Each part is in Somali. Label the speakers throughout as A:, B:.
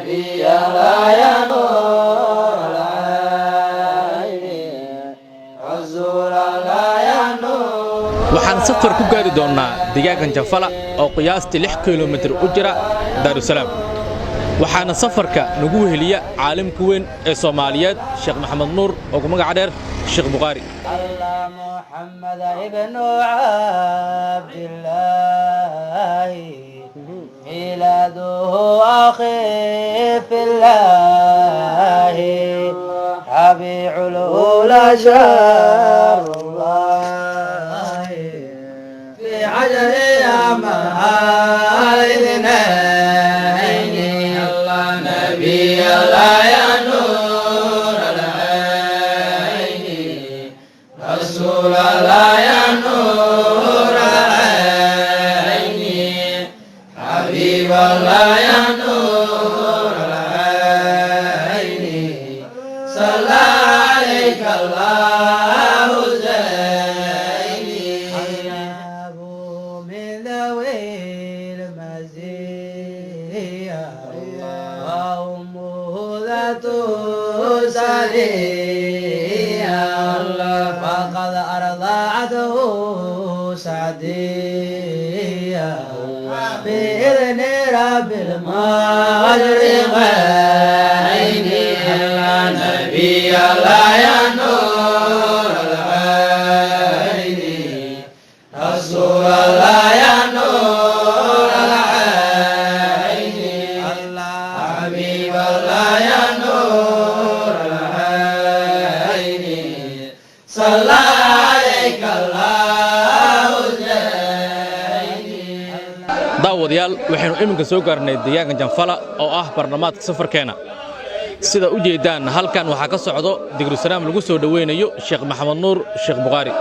A: نبي لا يا نور العين رسول لا يا نور.
B: waxaan safar ku gaari doonaa deegaanka Janfala oo qiyaastii 6 kiiloomitir u jira Daarusalaam. waxaana safarka nagu weheliya caalimka weyn ee Soomaaliyeed Sheekh Maxamed Nuur oo ku magac dheer Sheekh Bukhari.
A: الله محمد ابن عبد الله ميلاده أخي في الله ربيع الأولى شهر الله في عجل الاثنين الله نبي لا يا نور العين رسول لا يا نور العين حبيب الله يا نور العين صلى عليك الله زيني أبو من ذوي المزية وأمه ذات سرية فقد أرضعته سعدية بإذن رب المشرقين نبي لا يا نور العين رسول لا يا نور العين حبيب الله يا نور العين صلى عليك الله زيني.
B: daawadayaal waxaanu iminka soo gaarnay deegaanka Janfala oo ah barnaamijka safarkeena. sida u jeedaan halkan waxa ka socdo Daarusalaam lagu soo dhaweynayo Sheekh Maxamed Nuur Sheekh Bukhari.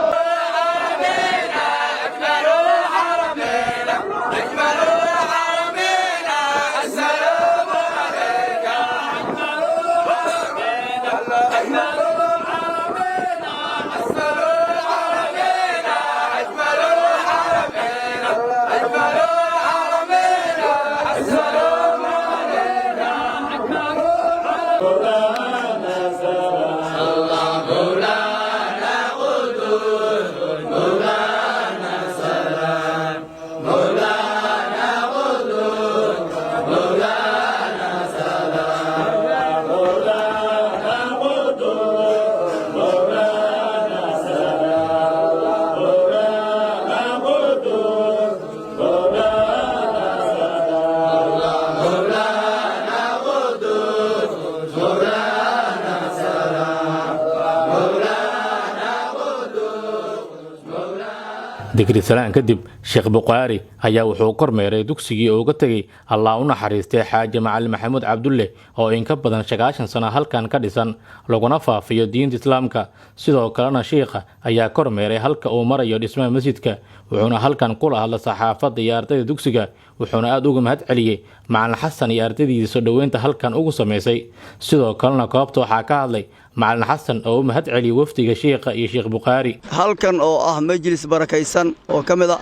B: Daarusalaam kadib Sheekh Bukhari ayaa wuxuu kormeeray dugsigii oo uga tagay Allah u naxariistay Xaaji Macallin Maxamuud Cabdulle oo in ka badan 90 sano halkan ka dhisan laguna faafiyo diinta Islaamka. sidoo kalena sheekha ayaa kormeeray halka uu marayo dhismaha masjidka wuxuuna halkan kula hadlay saxaafadda iyo ardayda dugsiga wuxuuna aad uga mahad celiyay Macallin Xasan iyo ardaydiisa soo dhaweynta halkan ugu sameysay. sidoo kalena koobta waxaa ka hadlay Macallin Xasan oo mahad celiyay wafdiga sheekha iyo Sheekh Bukhari.
C: halkan oo ah majlis barakaysan oo kamida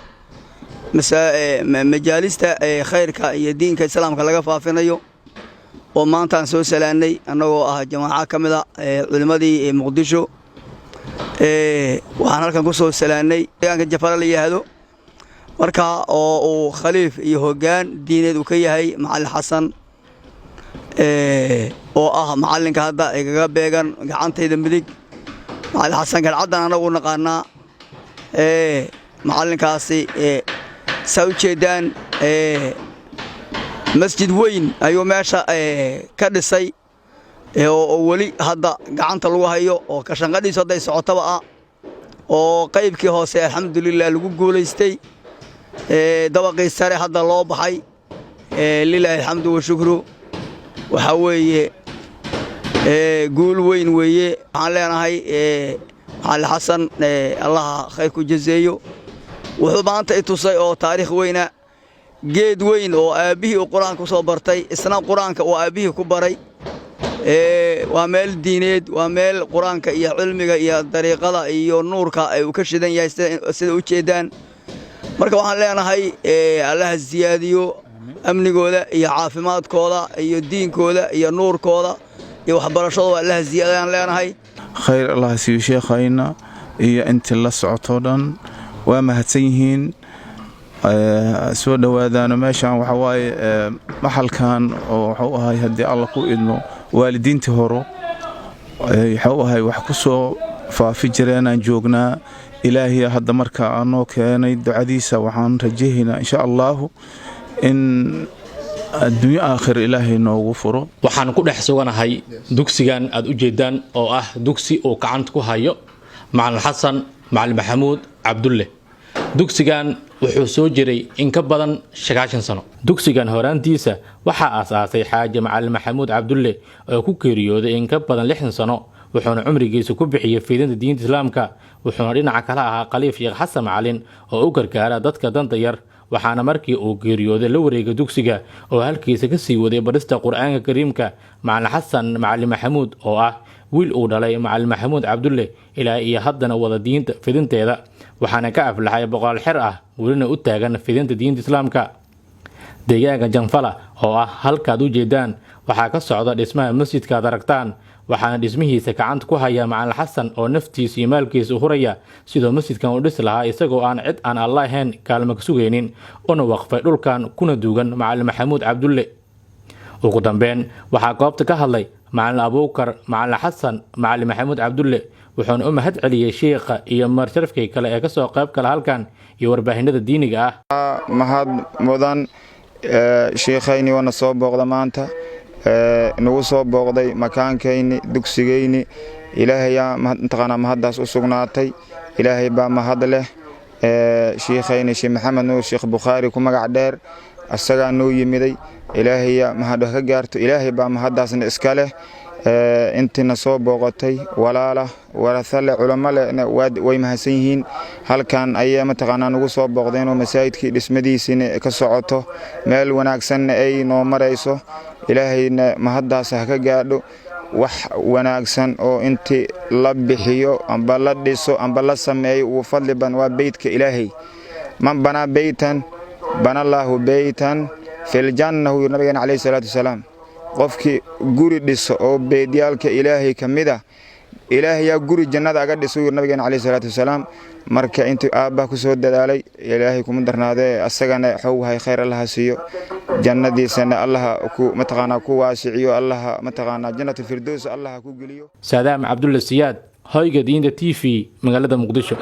C: majaalista khayrka iyo diinka islaamka laga faafinayo oo maanta aan soo salaanay anagoo ah jamaaca kamida culimadii Muqdisho waxaan halkan ku soo salaanay deegaanka Janfala la yiraahdo marka oo uu khaliif iyo hoggaan diineed uu ka yahay Macallin Xasan oo ah macallinka hadda igaga beegan gacantayda midig Macallin Xasan galcadan anagu naqaanaa macallinkaasi soo jeedaan masjid weyn ayuu meesha ka dhisay oo wali hadda gacanta lagu hayo oo ka shaqadiisa haday socotaba oo qaybkii hoose alxamdulillah lagu guuleystay dabaqii sare hadda loo baxay lillahi alxamdu wa shukru waxa weeye guul weyn weeye waxaan leenahay Macallin Xasan Allah khayr ku jazeeyo wuxuu maanta itusay oo taariikh weyna geed weyn oo aabihii quraanka soo bartay isna quraanka oo aabihii ku baray waa meel diineed waa meel quraanka iyo cilmiga iyo dariiqada iyo nuurka ay u ka shidan yahay sida u jeedaan marka waxaan leenahay Allah ziyaadiyo amnigooda iyo caafimaadkooda iyo diinkooda iyo nuurkooda iyo waxbarashadooda allaha ziyaadaan leenahay
D: khayr allah siiyo sheekhayna iyo intii la socoto dhan waa mahadsan yihiin soo dhawaadaano meeshaan waxa waaye maxalkan oo wuxuu ahay haddii alla ku idmo waalidiintii horo wuxuu ahay wax ku soo faafi jireenaan joognaa ilaahiya hadda marka aanoo keenay ducadiisa waxaan rajahaynaa insha allahu in adduunyo aakhir ilaahay noogu furo
B: waxaan ku dhex suganahay dugsigan aad u jeedaan oo ah dugsi uu gacanta ku hayo macallin xasan macallin maxamuud cabdulle dugsigan wuxuu soo jiray in ka badan 90 sano dugsigan horaantiisa waxaa aasaasay xaaji macallin maxamuud cabdulle oo ku geeriyooday in ka badan 60 sano wuxuuna cumrigiisa ku bixiyay fidinta diinta islaamka wuxuuna dhinaca kale ahaa khaliif sheekh xasan macallin oo u gargaara dadka danta yar waxaana markii uu geeriyooday la wareegay dugsiga oo halkiisa ka sii waday barista quraanka kariimka macallin xasan macallin maxamuud oo ah wiil uu dhalay macallin maxamuud cabdulle ilaa iyo haddana wada diinta fidinteeda waxaana ka aflaxay boqol xir ah welina u taagan fidinta diinta islaamka deegaanka janfala oo ah halkaad u jeedaan waxaa ka socda dhismaha masjidka aad aragtaan waxaana dhismihiisa gacanta ku haya macallin xasan oo naftiisa iyo maalkiisa u huraya sidoo masjidkan u dhisi lahaa isagoo aan cid aan alla ahayn kaalmo ka sugaynin una waqfay dhulkan kuna duugan macallin maxamuud cabdulle ugu dambeyn waxaa goobta ka hadlay macallin abuukar macallin xasan macallin maxamuud cabdulle wuxuuna u mahad celiyay sheekha iyo marsharafkii kale ee kasoo qayb kala halkan iyo warbaahinada diiniga ah
E: mahad mudan sheekhayni wana soo booqda maanta nagu soo booqday makaankayni dugsigayni ilaahay intaqana mahadaas u sugnaatay ilaahay baa mahad leh sheekhayni sheekh maxamed nuur sheekh bukhari ku magac dheer asaga noo yimiday ilaahay mahad ka gaarto ilaahay baa mahadaasna iska leh intina soo booqatay walaala warasale culimada way mahadsan yihiin halkan ayay mataqaana nagu soo booqdeen oo masaajidkii dhismadiisina ka socoto meel wanaagsan ay noo marayso ilaahayna mahadaas ka gaadho wax wanaagsan oo intii la bixiyo amba la dhiso amba la sameeyo uu fadli ban waa beedka ilaahay man bana baytan bana Allahu baytan fil janna nabiga alayhi salatu wasalam qofkii guri dhiso oo beedyaalka ilaahay kamida ilaahay yaa guri jannada aga dhiso nabiga alayhi salatu wasalam marka intii aabba ku soo dadaalay ilaahay kuma darnaadee asagana xawhay khayr Allah siiyo jannadiisana Allah ku mataqaana ku waasiciyo Allah mataqaana jannatul firdaws Allah ku geliyo
B: saadaam cabdulle siyaad hoyga diinta TV magaalada muqdisho